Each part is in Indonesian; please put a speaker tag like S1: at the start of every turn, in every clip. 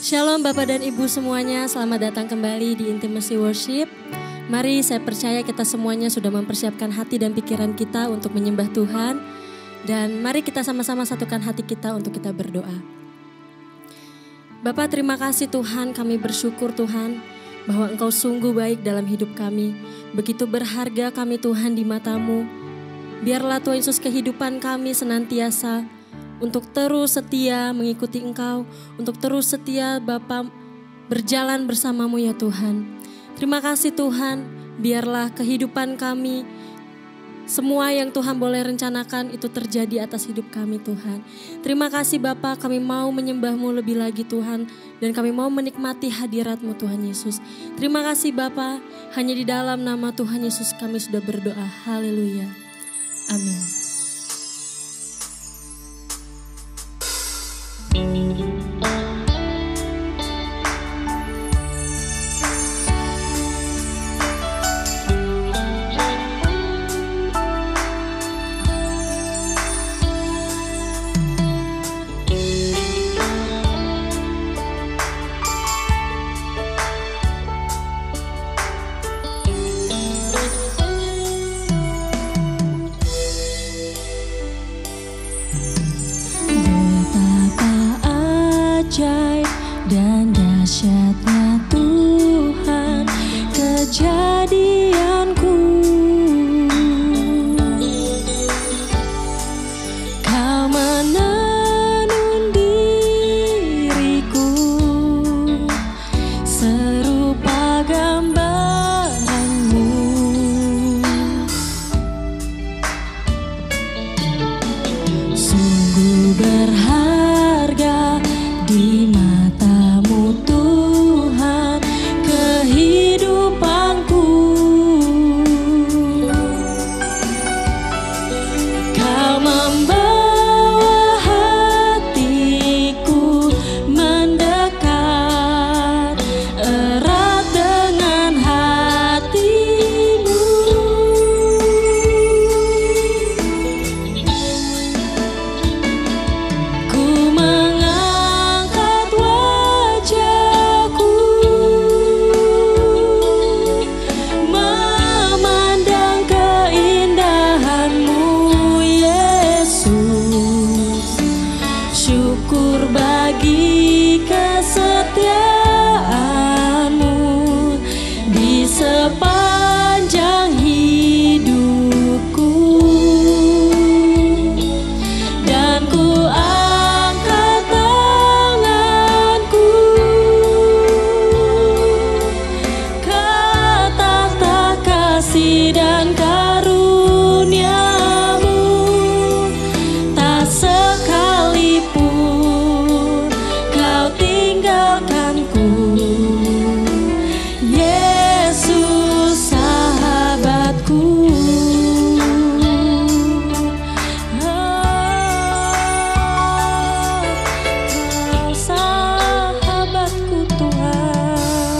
S1: Shalom Bapak dan Ibu semuanya, selamat datang kembali di Intimacy Worship. Mari, saya percaya kita semuanya sudah mempersiapkan hati dan pikiran kita untuk menyembah Tuhan. Dan mari kita sama-sama satukan hati kita untuk kita berdoa. Bapak, terima kasih Tuhan, kami bersyukur Tuhan bahwa Engkau sungguh baik dalam hidup kami. Begitu berharga kami Tuhan di mata-Mu. Biarlah Tuhan Yesus kehidupan kami senantiasa untuk terus setia mengikuti Engkau, untuk terus setia Bapa berjalan bersama-Mu ya Tuhan. Terima kasih Tuhan, biarlah kehidupan kami, semua yang Tuhan boleh rencanakan itu terjadi atas hidup kami Tuhan. Terima kasih Bapa, kami mau menyembah-Mu lebih lagi Tuhan, dan kami mau menikmati hadirat-Mu Tuhan Yesus. Terima kasih Bapa, hanya di dalam nama Tuhan Yesus kami sudah berdoa. Haleluya. Amin.
S2: Dan dahsyatnya Tuhan kejadianku, Kau menenun diriku serupa gambaran-Mu. Sungguh berharga di mata-Mu Tuhan kehidupanku. Kau membawa hatiku mendekat erat dengan hati-Mu. Ku mengangkat wajahku memandang keindahan-Mu Yesus. Syukur bagi kesetiaan-Mu di sepanjang hidupku. Dan ku angkat tanganku, kata kasih dan karunia-Mu, tak sekalipun Kau tinggalkanku. Yesus sahabatku. Kau sahabatku Tuhan.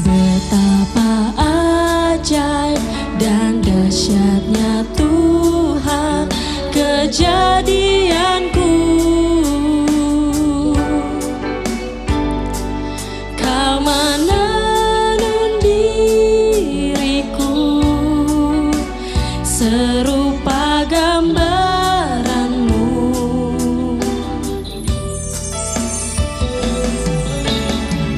S2: Betapa ajaib dan dahsyatnya Tuhan kejadianku. Kau menenun diriku serupa gambaran-Mu.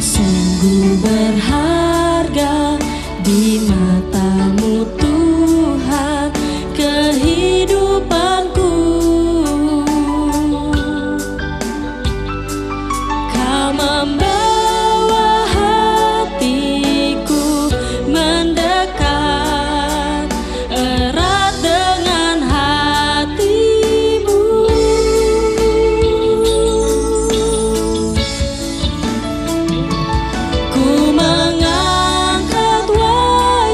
S2: Sungguh berharga di mata-Mu Tuhan kehidupanku. Kau membawa hatiku mendekat erat dengan hati-Mu. Ku mengangkat wajahku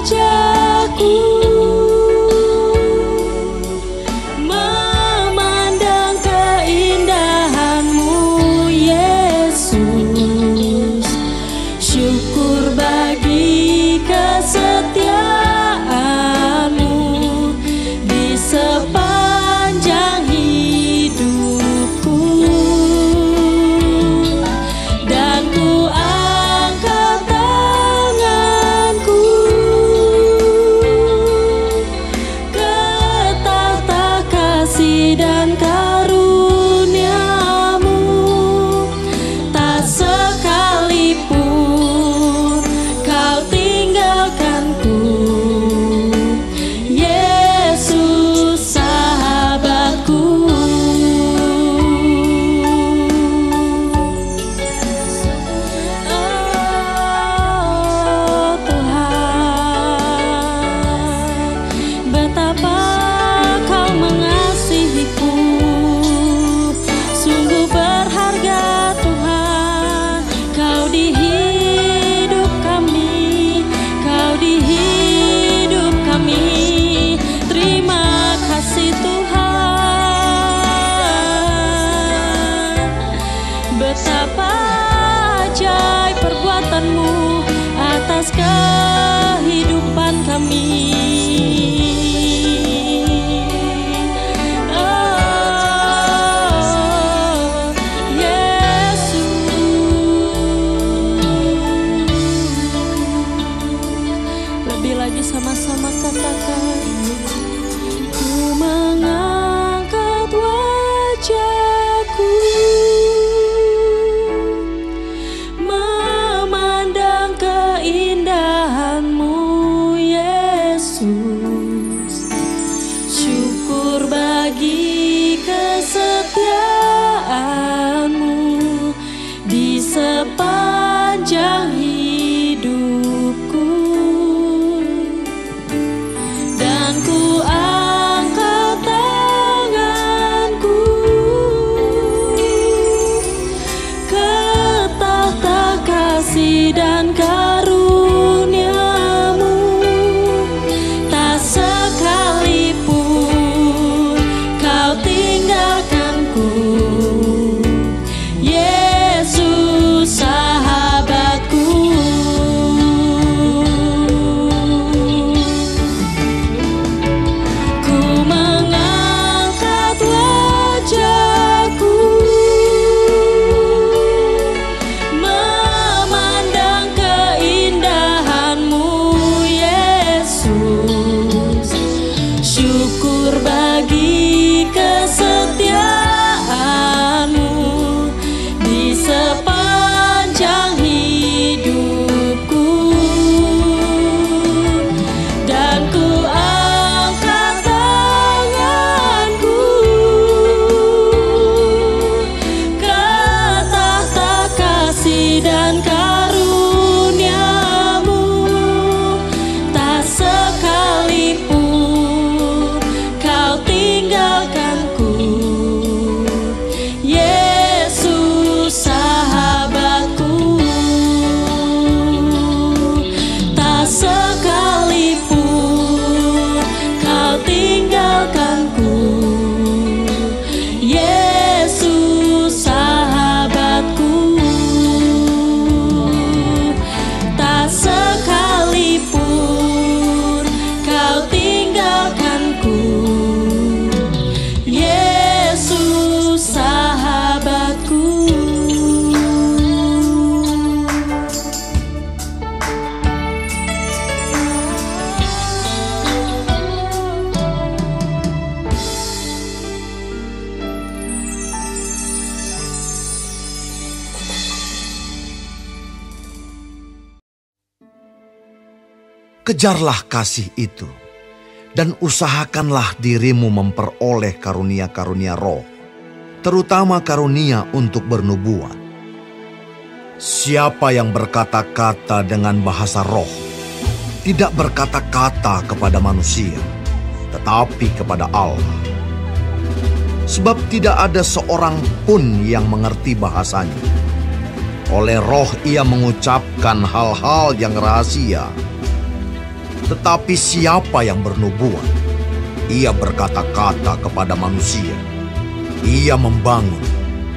S2: Engkau di hidup kami. Terima kasih Tuhan. Betapa ajaib perbuatan-Mu atas kehidupan kami. Sama-sama katakan, ku mengangkat wajahku, memandang keindahan-Mu Yesus. Syukur bagi kesetiaan-Mu di sepanjang hidupku. Ku angkat tanganku ke tahta kasih dan karunia-Mu. Tak sekalipun Kau tinggalkanku, Yesus sahabatku.
S3: Kejarlah kasih itu, dan usahakanlah dirimu memperoleh karunia-karunia roh, terutama karunia untuk bernubuat. Siapa yang berkata-kata dengan bahasa roh, tidak berkata-kata kepada manusia, tetapi kepada Allah. Sebab tidak ada seorang pun yang mengerti bahasanya. Oleh roh ia mengucapkan hal-hal yang rahasia. Tetapi siapa yang bernubuat, ia berkata-kata kepada manusia. Ia membangun,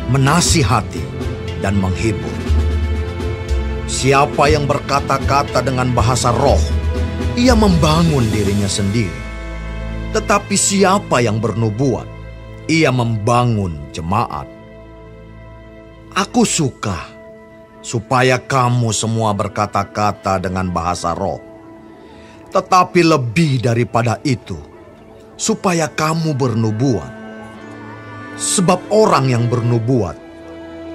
S3: menasihati, dan menghibur. Siapa yang berkata-kata dengan bahasa roh, ia membangun dirinya sendiri. Tetapi siapa yang bernubuat, ia membangun jemaat. Aku suka supaya kamu semua berkata-kata dengan bahasa roh. Tetapi lebih daripada itu, supaya kamu bernubuat. Sebab orang yang bernubuat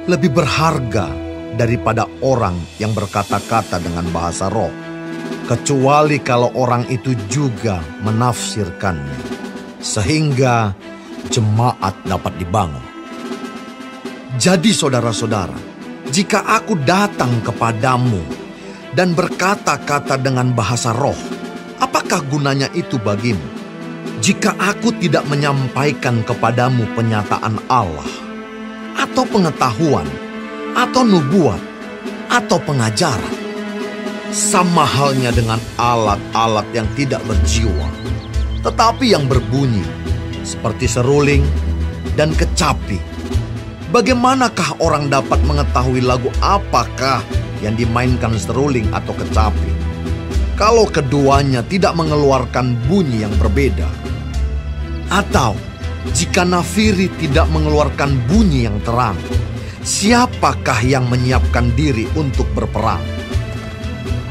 S3: lebih berharga daripada orang yang berkata-kata dengan bahasa roh, kecuali kalau orang itu juga menafsirkannya, sehingga jemaat dapat dibangun. Jadi saudara-saudara, jika aku datang kepadamu dan berkata-kata dengan bahasa roh, apakah gunanya itu bagimu? Jika aku tidak menyampaikan kepadamu penyataan Allah, atau pengetahuan, atau nubuat, atau pengajaran. Sama halnya dengan alat-alat yang tidak berjiwa, tetapi yang berbunyi, seperti seruling dan kecapi. Bagaimanakah orang dapat mengetahui lagu apakah yang dimainkan seruling atau kecapi, kalau keduanya tidak mengeluarkan bunyi yang berbeda? Atau jika nafiri tidak mengeluarkan bunyi yang terang, siapakah yang menyiapkan diri untuk berperang?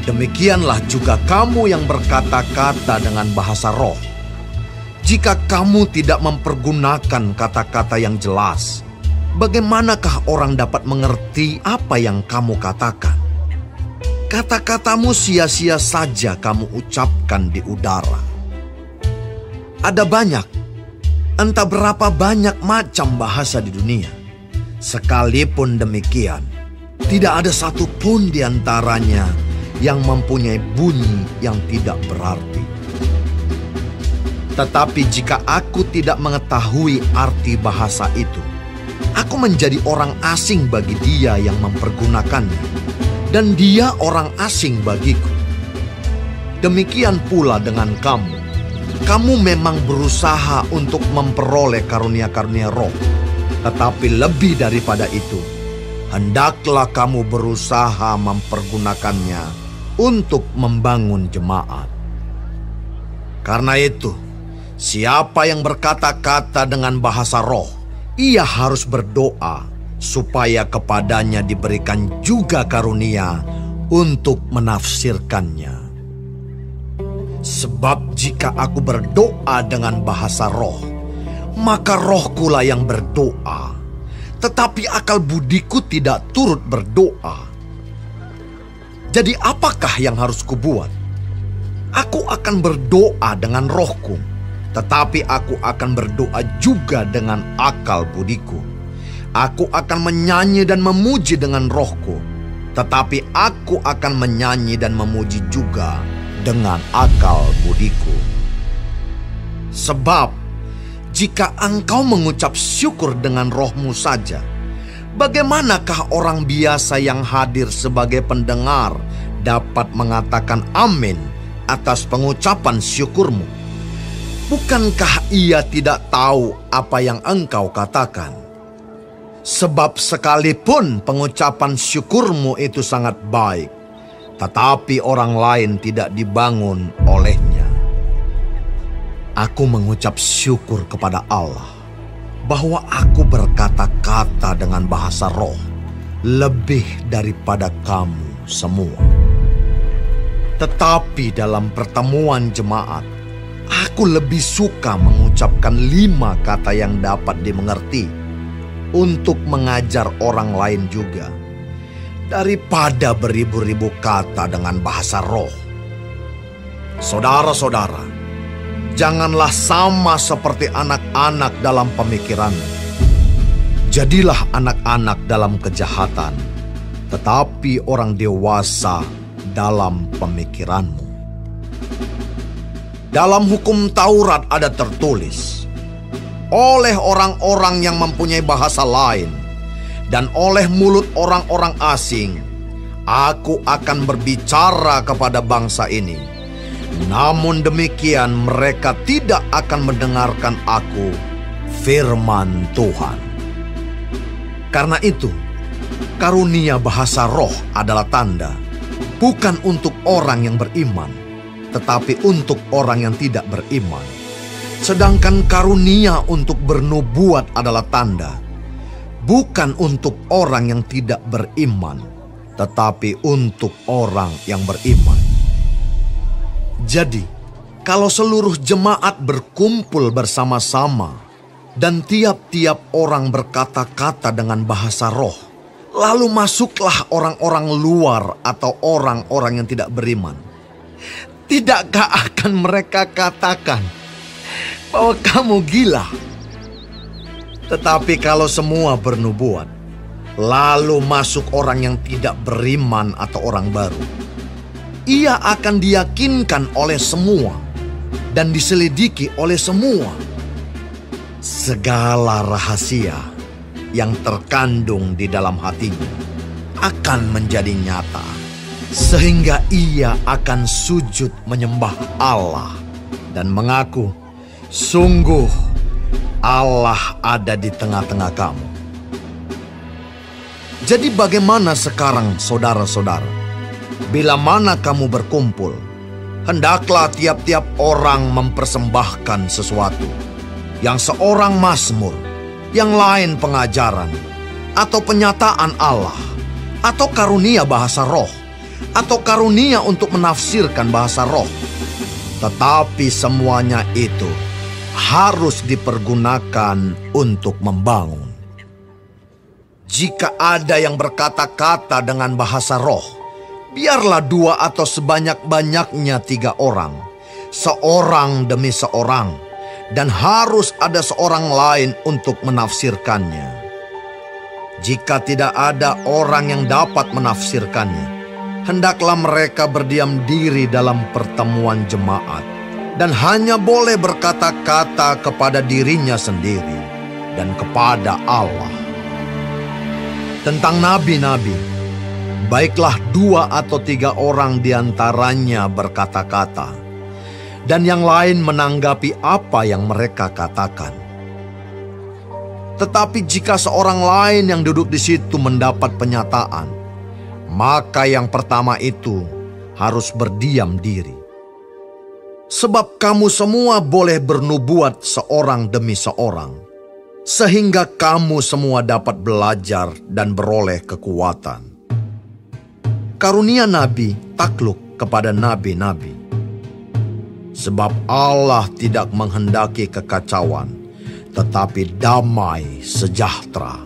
S3: Demikianlah juga kamu yang berkata-kata dengan bahasa roh. Jika kamu tidak mempergunakan kata-kata yang jelas, bagaimanakah orang dapat mengerti apa yang kamu katakan? Kata-katamu sia-sia saja kamu ucapkan di udara. Ada banyak, entah berapa banyak macam bahasa di dunia. Sekalipun demikian, tidak ada satupun di antaranya yang mempunyai bunyi yang tidak berarti. Tetapi jika aku tidak mengetahui arti bahasa itu, aku menjadi orang asing bagi dia yang mempergunakannya, dan dia orang asing bagiku. Demikian pula dengan kamu. Kamu memang berusaha untuk memperoleh karunia-karunia roh, tetapi lebih daripada itu, hendaklah kamu berusaha mempergunakannya untuk membangun jemaat. Karena itu, siapa yang berkata-kata dengan bahasa roh, ia harus berdoa supaya kepadanya diberikan juga karunia untuk menafsirkannya. Sebab jika aku berdoa dengan bahasa roh, maka rohkulah yang berdoa, tetapi akal budiku tidak turut berdoa. Jadi apakah yang harus kubuat? Aku akan berdoa dengan rohku, tetapi aku akan berdoa juga dengan akal budiku. Aku akan menyanyi dan memuji dengan rohku, tetapi aku akan menyanyi dan memuji juga dengan akal budiku. Sebab jika engkau mengucap syukur dengan rohmu saja, bagaimanakah orang biasa yang hadir sebagai pendengar dapat mengatakan amin atas pengucapan syukurmu? Bukankah ia tidak tahu apa yang engkau katakan? Sebab sekalipun pengucapan syukurmu itu sangat baik, tetapi orang lain tidak dibangun olehnya. Aku mengucap syukur kepada Allah bahwa aku berkata-kata dengan bahasa roh lebih daripada kamu semua. Tetapi dalam pertemuan jemaat, aku lebih suka mengucapkan 5 kata yang dapat dimengerti untuk mengajar orang lain juga, daripada beribu-ribu kata dengan bahasa roh. Saudara-saudara, janganlah sama seperti anak-anak dalam pemikiran. Jadilah anak-anak dalam kejahatan, tetapi orang dewasa dalam pemikiranmu. Dalam hukum Taurat ada tertulis, oleh orang-orang yang mempunyai bahasa lain dan oleh mulut orang-orang asing, aku akan berbicara kepada bangsa ini. Namun demikian mereka tidak akan mendengarkan aku, firman Tuhan. Karena itu, karunia bahasa roh adalah tanda, bukan untuk orang yang beriman, tetapi untuk orang yang tidak beriman. Sedangkan karunia untuk bernubuat adalah tanda, bukan untuk orang yang tidak beriman, tetapi untuk orang yang beriman. Jadi, kalau seluruh jemaat berkumpul bersama-sama dan tiap-tiap orang berkata-kata dengan bahasa roh, lalu masuklah orang-orang luar atau orang-orang yang tidak beriman, tidakkah akan mereka katakan bahwa kamu gila? Tetapi kalau semua bernubuat, lalu masuk orang yang tidak beriman atau orang baru, ia akan diyakinkan oleh semua dan diselidiki oleh semua. Segala rahasia yang terkandung di dalam hatinya akan menjadi nyata. sehingga ia akan sujud menyembah Allah dan mengaku, sungguh Allah ada di tengah-tengah kamu. Jadi bagaimana sekarang saudara-saudara? Bila mana kamu berkumpul, hendaklah tiap-tiap orang mempersembahkan sesuatu. Yang seorang mazmur, yang lain pengajaran, atau penyataan Allah, atau karunia bahasa roh, atau karunia untuk menafsirkan bahasa roh. Tetapi semuanya itu harus dipergunakan untuk membangun. Jika ada yang berkata-kata dengan bahasa roh, biarlah 2 atau sebanyak-banyaknya 3 orang, seorang demi seorang, dan harus ada seorang lain untuk menafsirkannya. Jika tidak ada orang yang dapat menafsirkannya, hendaklah mereka berdiam diri dalam pertemuan jemaat dan hanya boleh berkata-kata kepada dirinya sendiri dan kepada Allah. Tentang nabi-nabi, baiklah 2 atau 3 orang diantaranya berkata-kata, dan yang lain menanggapi apa yang mereka katakan. Tetapi jika seorang lain yang duduk di situ mendapat penyataan, maka yang pertama itu harus berdiam diri. Sebab kamu semua boleh bernubuat seorang demi seorang, sehingga kamu semua dapat belajar dan beroleh kekuatan. Karunia nabi takluk kepada nabi-nabi. Sebab Allah tidak menghendaki kekacauan, tetapi damai sejahtera.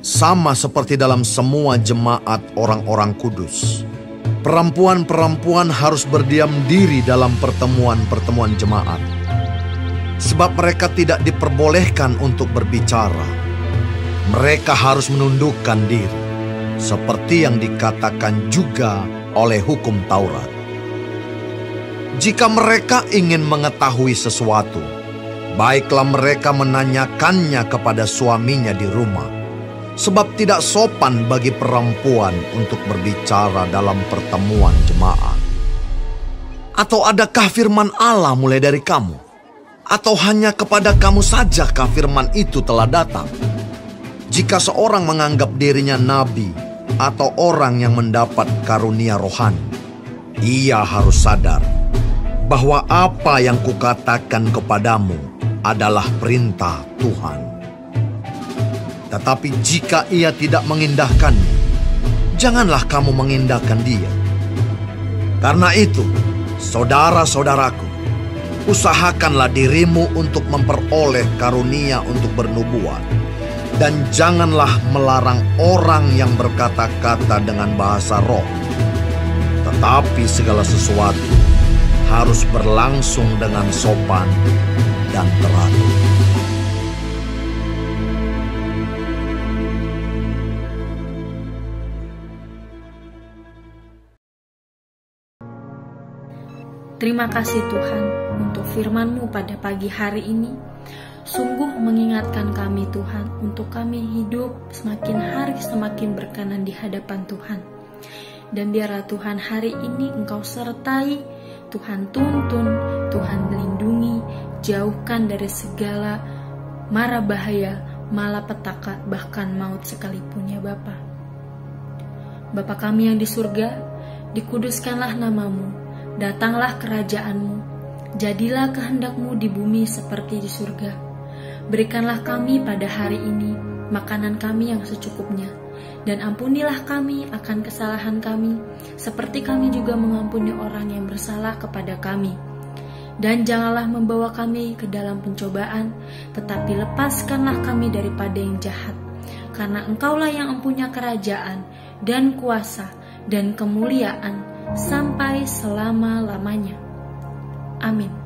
S3: Sama seperti dalam semua jemaat orang-orang kudus, perempuan-perempuan harus berdiam diri dalam pertemuan-pertemuan jemaat. Sebab mereka tidak diperbolehkan untuk berbicara. Mereka harus menundukkan diri, seperti yang dikatakan juga oleh hukum Taurat. Jika mereka ingin mengetahui sesuatu, baiklah mereka menanyakannya kepada suaminya di rumah. Sebab tidak sopan bagi perempuan untuk berbicara dalam pertemuan jemaat. Atau adakah firman Allah mulai dari kamu? Atau hanya kepada kamu sajakah firman itu telah datang? Jika seorang menganggap dirinya nabi atau orang yang mendapat karunia rohani, ia harus sadar bahwa apa yang kukatakan kepadamu adalah perintah Tuhan. Tetapi jika ia tidak mengindahkannya, janganlah kamu mengindahkan dia. Karena itu, saudara-saudaraku, usahakanlah dirimu untuk memperoleh karunia untuk bernubuat. Dan janganlah melarang orang yang berkata-kata dengan bahasa roh. Tetapi segala sesuatu harus berlangsung dengan sopan dan teratur.
S4: Terima kasih Tuhan untuk firman-Mu pada pagi hari ini. Sungguh mengingatkan kami Tuhan untuk kami hidup semakin hari semakin berkenan di hadapan Tuhan. Dan biarlah Tuhan hari ini Engkau sertai, Tuhan tuntun, Tuhan melindungi, jauhkan dari segala mara bahaya, malapetaka, bahkan maut sekalipun ya Bapa. Bapa kami yang di surga, dikuduskanlah nama-Mu. Datanglah kerajaan-Mu, jadilah kehendak-Mu di bumi seperti di surga. Berikanlah kami pada hari ini makanan kami yang secukupnya, dan ampunilah kami akan kesalahan kami, seperti kami juga mengampuni orang yang bersalah kepada kami. Dan janganlah membawa kami ke dalam pencobaan, tetapi lepaskanlah kami daripada yang jahat. Karena Engkaulah yang mempunyai kerajaan, dan kuasa, dan kemuliaan, sampai selama-lamanya. Amin.